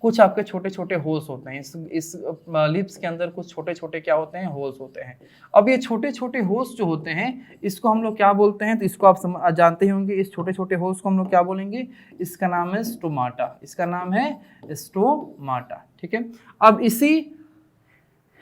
कुछ आपके छोटे छोटे होल्स होते हैं। इस लिप्स के अंदर कुछ छोटे छोटे क्या होते हैं, होल्स होते हैं। अब ये छोटे छोटे होल्स जो होते हैं इसको हम लोग क्या बोलते हैं, तो इसको आप जानते ही होंगे। इस छोटे छोटे होल्स को हम लोग क्या बोलेंगे, इसका नाम है स्टोमाटा। इसका नाम है स्टोमाटा, ठीक है। अब इसी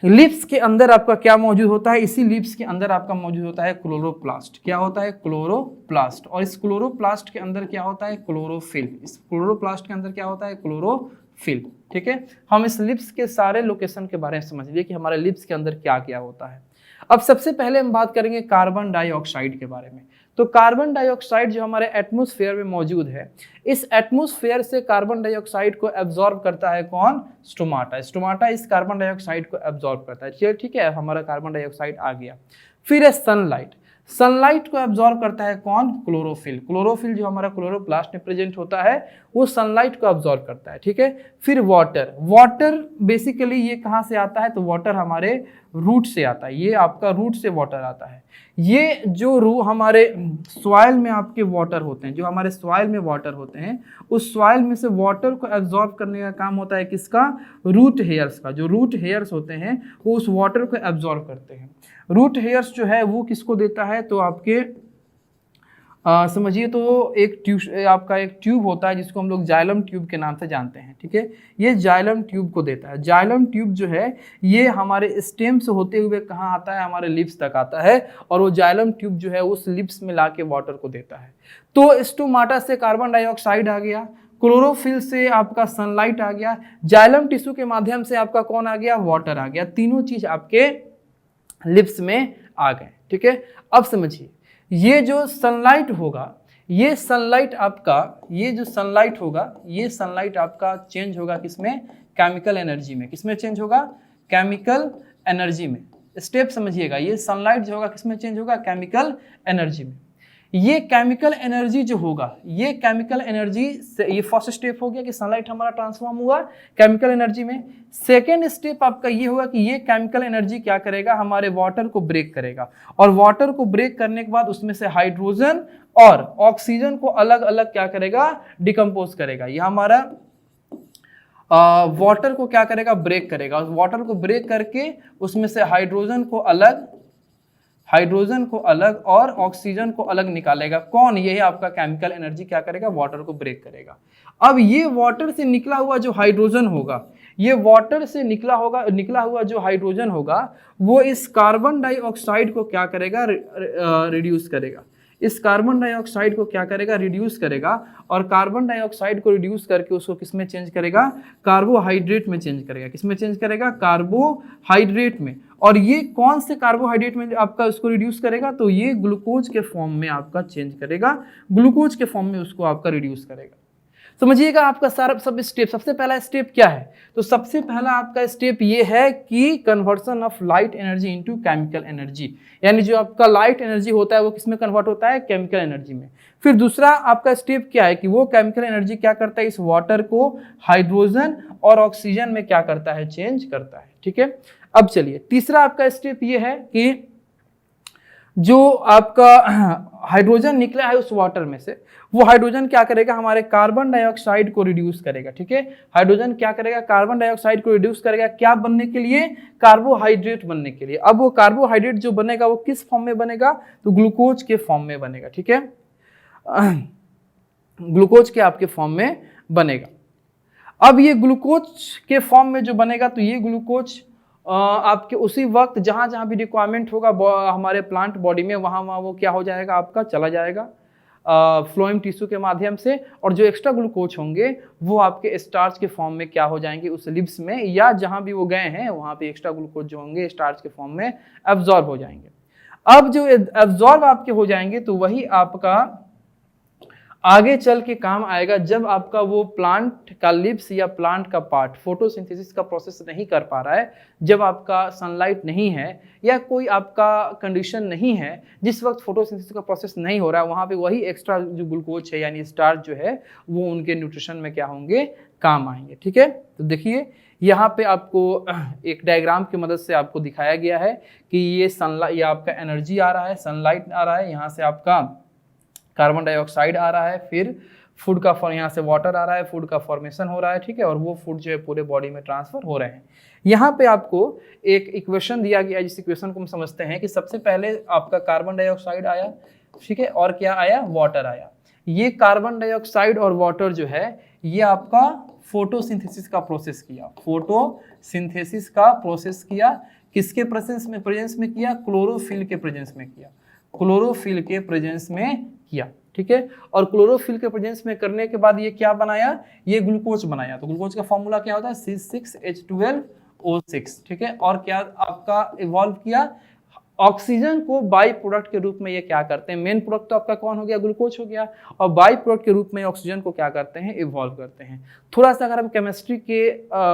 लिप्स के अंदर आपका क्या मौजूद होता है, इसी लिप्स के अंदर आपका मौजूद होता है क्लोरोप्लास्ट। क्या होता है, क्लोरोप्लास्ट। और इस क्लोरोप्लास्ट के अंदर क्या होता है, क्लोरोफिल। इस क्लोरोप्लास्ट के अंदर क्या होता है, क्लोरोफिल, ठीक है। हम इस लिप्स के सारे लोकेशन के बारे में समझ लिए कि हमारे लिप्स के अंदर क्या क्या होता है। अब सबसे पहले हम बात करेंगे कार्बन डाइऑक्साइड के बारे में। तो कार्बन डाइऑक्साइड जो हमारे एटमॉस्फेयर में मौजूद है, इस एटमॉस्फेयर से कार्बन डाइऑक्साइड को एब्जॉर्ब करता है कौन, स्टोमाटा। स्टोमाटा इस कार्बन डाइऑक्साइड को एब्जॉर्ब करता है। चलिए ठीक है, हमारा कार्बन डाइऑक्साइड आ गया। फिर है सनलाइट। सनलाइट को एब्जॉर्ब करता है कौन, क्लोरोफिल। क्लोरोफिल जो हमारा क्लोरोप्लास्ट में प्रेजेंट होता है वो सनलाइट को एब्जॉर्ब करता है, ठीक है। फिर वाटर। वाटर बेसिकली ये कहाँ से आता है, तो वाटर हमारे रूट से आता है। ये आपका रूट से वाटर आता है। ये जो हमारे सॉइल में आपके वाटर होते हैं, जो हमारे सॉइल में वाटर होते हैं, उस सॉइल में से वाटर को एब्जॉर्ब करने का काम होता है किसका, रूट हेयर्स का। जो रूट हेयर्स होते हैं वो उस वाटर को एब्जॉर्ब करते हैं। रूट हेयर्स जो है वो किसको देता है, तो आपके समझिए तो आपका एक ट्यूब होता है जिसको हम लोग जाइलम ट्यूब के नाम से जानते हैं, ठीक है। ये जाइलम ट्यूब को देता है। जाइलम ट्यूब जो है ये हमारे स्टेम से होते हुए कहाँ आता है, हमारे लिप्स तक आता है, और वो जाइलम ट्यूब जो है उस लिप्स में लाके वाटर को देता है। तो स्टोमाटा से कार्बन डाइऑक्साइड आ गया, क्लोरोफिल से आपका सनलाइट आ गया, जाइलम टिश्यू के माध्यम से आपका कौन आ गया, वाटर आ गया। तीनों चीज आपके लिप्स में आ गए, ठीक है। अब समझिए ये जो सनलाइट होगा, ये सनलाइट आपका, ये जो सनलाइट होगा, ये सनलाइट आपका चेंज होगा किसमें, केमिकल एनर्जी में। किसमें चेंज होगा, केमिकल एनर्जी में। स्टेप समझिएगा, ये सनलाइट जो होगा किसमें चेंज होगा, केमिकल एनर्जी में। ये केमिकल एनर्जी जो होगा, ये केमिकल एनर्जी, ये फर्स्ट स्टेप हो गया कि सनलाइट हमारा ट्रांसफॉर्म हुआ केमिकल एनर्जी में। सेकेंड स्टेप आपका ये होगा कि ये केमिकल एनर्जी क्या करेगा, हमारे वाटर को ब्रेक करेगा, और वाटर को ब्रेक करने के बाद उसमें से हाइड्रोजन और ऑक्सीजन को अलग अलग क्या करेगा, डिकम्पोज करेगा। यह हमारा वाटर को क्या करेगा, ब्रेक करेगा। वाटर को ब्रेक करके उसमें से हाइड्रोजन को अलग और ऑक्सीजन को अलग निकालेगा। कौन, यही आपका केमिकल एनर्जी क्या करेगा, वाटर को ब्रेक करेगा। अब ये वाटर से निकला हुआ जो हाइड्रोजन होगा, ये वाटर से निकला हुआ जो हाइड्रोजन होगा, वो इस कार्बन डाइऑक्साइड को क्या करेगा, रिड्यूस करेगा। इस कार्बन डाइऑक्साइड को क्या करेगा, रिड्यूस करेगा, और कार्बन डाइऑक्साइड को रिड्यूस करके उसको किसमें चेंज करेगा, कार्बोहाइड्रेट में चेंज करेगा। किसमें चेंज करेगा, कार्बोहाइड्रेट में। और ये कौन से कार्बोहाइड्रेट में आपका उसको रिड्यूस करेगा, तो ये ग्लूकोज के फॉर्म में आपका चेंज करेगा, ग्लूकोज के फॉर्म में उसको आपका रिड्यूस करेगा। समझिएगा आपका सारा सब स्टेप। सबसे पहला स्टेप क्या है, तो सबसे पहला आपका स्टेप ये है कि conversion of light energy into chemical energy, यानी जो आपका लाइट एनर्जी होता है वो किसमें कन्वर्ट होता है, केमिकल एनर्जी में। फिर दूसरा आपका स्टेप क्या है कि वो केमिकल एनर्जी क्या करता है, इस वाटर को हाइड्रोजन और ऑक्सीजन में क्या करता है, चेंज करता है। ठीक है, अब चलिए तीसरा आपका स्टेप ये है कि जो आपका हाइड्रोजन निकला है उस वाटर में से, वो हाइड्रोजन क्या करेगा, हमारे कार्बन डाइऑक्साइड को रिड्यूस करेगा। ठीक है, हाइड्रोजन क्या करेगा, कार्बन डाइऑक्साइड को रिड्यूस करेगा, क्या बनने के लिए, कार्बोहाइड्रेट बनने के लिए। अब वो कार्बोहाइड्रेट जो बनेगा वो किस फॉर्म में बनेगा, तो ग्लूकोज के फॉर्म में बनेगा। ठीक है, ग्लूकोज के आपके फॉर्म में बनेगा। अब ये ग्लूकोज के फॉर्म में जो बनेगा, तो ये ग्लूकोज आपके उसी वक्त जहां जहां भी रिक्वायरमेंट होगा हमारे प्लांट बॉडी में, वहां वहां वो क्या हो जाएगा, आपका चला जाएगा फ्लोएम टिश्यू के माध्यम से। और जो एक्स्ट्रा ग्लूकोज होंगे वो आपके स्टार्च के फॉर्म में क्या हो जाएंगे, उस लिप्स में या जहां भी वो गए हैं वहां पे एक्स्ट्रा ग्लूकोज जो होंगे स्टार्च के फॉर्म में एब्जॉर्ब हो जाएंगे। अब जो एब्जॉर्ब आपके हो जाएंगे तो वही आपका आगे चल के काम आएगा जब आपका वो प्लांट का लिप्स या प्लांट का पार्ट फोटोसिंथेसिस का प्रोसेस नहीं कर पा रहा है, जब आपका सनलाइट नहीं है या कोई आपका कंडीशन नहीं है जिस वक्त फोटोसिंथेसिस का प्रोसेस नहीं हो रहा है, वहाँ पे वही एक्स्ट्रा जो ग्लूकोज है यानी स्टार्च जो है वो उनके न्यूट्रिशन में क्या होंगे, काम आएंगे। ठीक है, तो देखिए यहाँ पे आपको एक डायग्राम की मदद से आपको दिखाया गया है कि ये सनलाइट, ये आपका एनर्जी आ रहा है, सनलाइट आ रहा है, यहाँ से आपका कार्बन डाइऑक्साइड आ रहा है, फिर फूड का यहाँ से वाटर आ रहा है, फूड का फॉर्मेशन हो रहा है। ठीक है, और वो फूड जो है पूरे बॉडी में ट्रांसफर हो रहे हैं। यहाँ पे आपको एक इक्वेशन दिया गया है, जिस इक्वेशन को हम समझते हैं कि सबसे पहले आपका कार्बन डाइऑक्साइड आया, ठीक है, और क्या आया, वाटर आया। ये कार्बन डाइऑक्साइड और वाटर जो है ये आपका फोटोसिंथेसिस का प्रोसेस किया, फोटोसिंथेसिस का प्रोसेस किया, किसके प्रेजेंस में किया, क्लोरोफिल के प्रेजेंस में किया, क्लोरोफिल के प्रेजेंस में किया। ठीक है, और क्लोरोफिल के प्रेजेंस में करने के बाद ये क्या बनाया, ये ग्लूकोज बनाया। तो ग्लूकोज का फॉर्मूला क्या होता है, C6H12O6। ठीक है, और क्या आपका इवॉल्व किया, ऑक्सीजन को बाई प्रोडक्ट के रूप में ये क्या करते हैं, मेन प्रोडक्ट तो आपका कौन हो गया, ग्लूकोज हो गया, और बाई प्रोडक्ट के रूप में ऑक्सीजन को क्या करते हैं, इवॉल्व करते हैं। थोड़ा सा अगर हम केमिस्ट्री के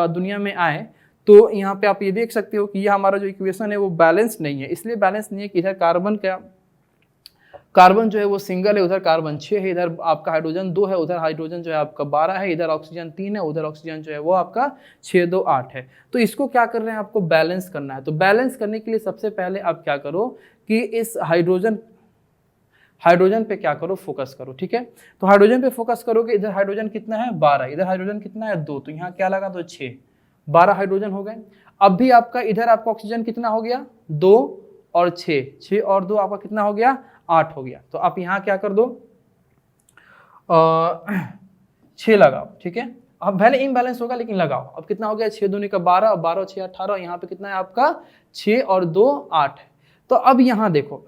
दुनिया में आए तो यहाँ पे आप ये देख सकते हो कि ये हमारा जो इक्वेशन है वो बैलेंस नहीं है। इसलिए बैलेंस नहीं है कि इधर कार्बन जो है वो सिंगल है, उधर कार्बन 6 है, इधर आपका हाइड्रोजन 2 है, उधर हाइड्रोजन जो है आपका 12 है, इधर ऑक्सीजन 3 है, उधर ऑक्सीजन जो है वो आपका 6 2 8 है। तो इसको क्या कर रहे हैं, आपको बैलेंस करना है। तो बैलेंस करने के लिए सबसे पहले आप क्या करो कि इस हाइड्रोजन पे क्या करो, फोकस करो। ठीक है, तो हाइड्रोजन पे फोकस करोगे, इधर हाइड्रोजन कितना है 12, इधर हाइड्रोजन कितना है 2, तो यहाँ क्या लगा, तो 6, 12 हाइड्रोजन हो गए। अब भी आपका इधर आपका ऑक्सीजन कितना हो गया, 2 और 6 और 2 आपका कितना हो गया, 8 हो गया। तो आप यहाँ क्या कर दो, 6 लगाओ। ठीक है, अब पहले इम्बैलेंस होगा लेकिन लगाओ। अब कितना हो गया, 6 दूनी का 12 और 12 6 18, यहाँ पे कितना है आपका 6 और 2 8 है। तो अब यहाँ देखो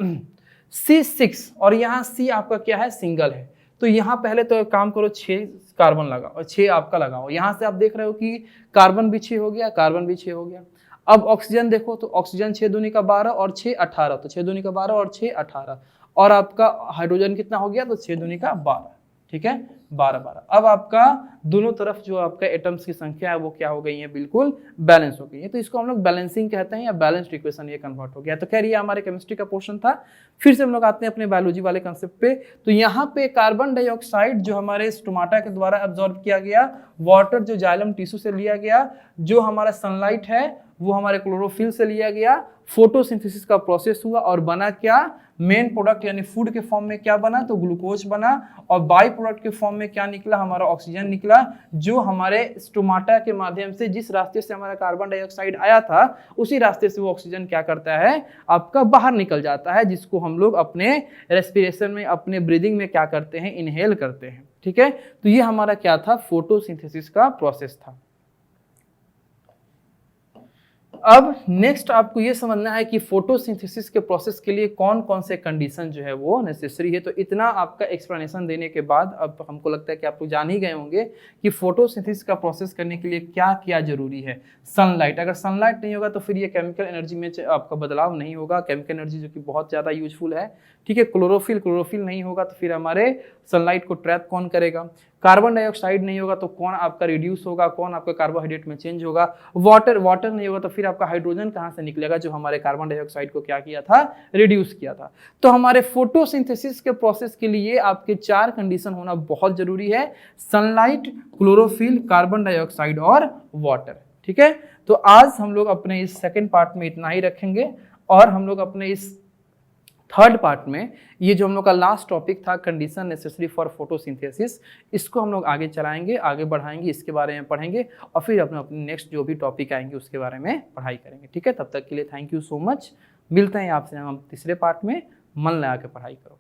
C6 और यहाँ C आपका क्या है, सिंगल है। तो यहाँ पहले तो काम करो, 6 कार्बन लगाओ और 6 आपका लगाओ। यहाँ से आप देख रहे हो कि कार्बन भी 6 हो गया, कार्बन भी 6 हो गया। अब ऑक्सीजन देखो, तो ऑक्सीजन 6 दूनी का 12 और 6 18, तो 6 दूनी का 12 और 6 18, और आपका हाइड्रोजन कितना हो गया, तो 6 दूनी का 12। ठीक है, 12-12। अब आपका दोनों तरफ जो आपका एटम्स की संख्या है वो क्या हो गई है, बिल्कुल बैलेंस हो गई है। तो इसको हम लोग बैलेंसिंग कहते हैं या बैलेंस्ड इक्वेशन ये कन्वर्ट हो गया। तो खैर ये हमारे केमिस्ट्री का पोर्शन था। फिर से हम लोग आते हैं अपने बायोलॉजी वाले कंसेप्ट पे। तो यहाँ पे कार्बन डाइऑक्साइड जो हमारे स्टोमाटा के द्वारा एब्जॉर्ब किया गया, वाटर जो जाइलम टिश्यू से लिया गया, जो हमारा सनलाइट है वो हमारे क्लोरोफिल से लिया गया, फोटोसिंथेसिस का प्रोसेस हुआ और बना क्या, मेन प्रोडक्ट यानी फूड के फॉर्म में क्या बना, तो ग्लूकोज बना, और बाई प्रोडक्ट के फॉर्म में क्या निकला, हमारा ऑक्सीजन निकला, जो हमारे स्टोमाटा के माध्यम से जिस रास्ते से हमारा कार्बन डाइऑक्साइड आया था उसी रास्ते से वो ऑक्सीजन क्या करता है, आपका बाहर निकल जाता है, जिसको हम लोग अपने रेस्पिरेशन में, अपने ब्रीदिंग में क्या करते हैं, इनहेल करते हैं। ठीक है, तो ये हमारा क्या था, फोटोसिंथेसिस का प्रोसेस था। अब नेक्स्ट आपको ये समझना है कि फोटोसिंथेसिस के प्रोसेस के लिए कौन कौन से कंडीशन जो है वो नेसेसरी है। तो इतना आपका एक्सप्लेनेशन देने के बाद अब हमको लगता है कि आप लोग जान ही गए होंगे कि फोटोसिंथेसिस का प्रोसेस करने के लिए क्या क्या जरूरी है। सनलाइट, अगर सनलाइट नहीं होगा तो फिर ये केमिकल एनर्जी में आपका बदलाव नहीं होगा, केमिकल एनर्जी जो कि बहुत ज़्यादा यूजफुल है। ठीक है, क्लोरोफिल नहीं होगा तो फिर हमारे सनलाइट को ट्रैप कौन करेगा, कार्बन डाइऑक्साइड नहीं होगा तो कौन आपका रिड्यूस होगा, कौन आपका कार्बोहाइड्रेट में चेंज होगा, वाटर नहीं होगा तो फिर आपका हाइड्रोजन कहाँ से निकलेगा जो हमारे कार्बन डाइऑक्साइड को क्या किया था, रिड्यूस किया था। तो हमारे फोटोसिंथेसिस के प्रोसेस के लिए आपके 4 कंडीशन होना बहुत जरूरी है, सनलाइट, क्लोरोफिल, कार्बन डाइऑक्साइड और वाटर। ठीक है, तो आज हम लोग अपने इस सेकेंड पार्ट में इतना ही रखेंगे और हम लोग अपने इस थर्ड पार्ट में ये जो हम लोग का लास्ट टॉपिक था, कंडीशन नेसेसरी फॉर फोटोसिंथेसिस, इसको हम लोग आगे चलाएंगे, आगे बढ़ाएंगे, इसके बारे में पढ़ेंगे और फिर अपने नेक्स्ट जो भी टॉपिक आएंगे उसके बारे में पढ़ाई करेंगे। ठीक है, तब तक के लिए थैंक यू सो मच। मिलते हैं आपसे हम तीसरे पार्ट में। मन लगा के पढ़ाई करो।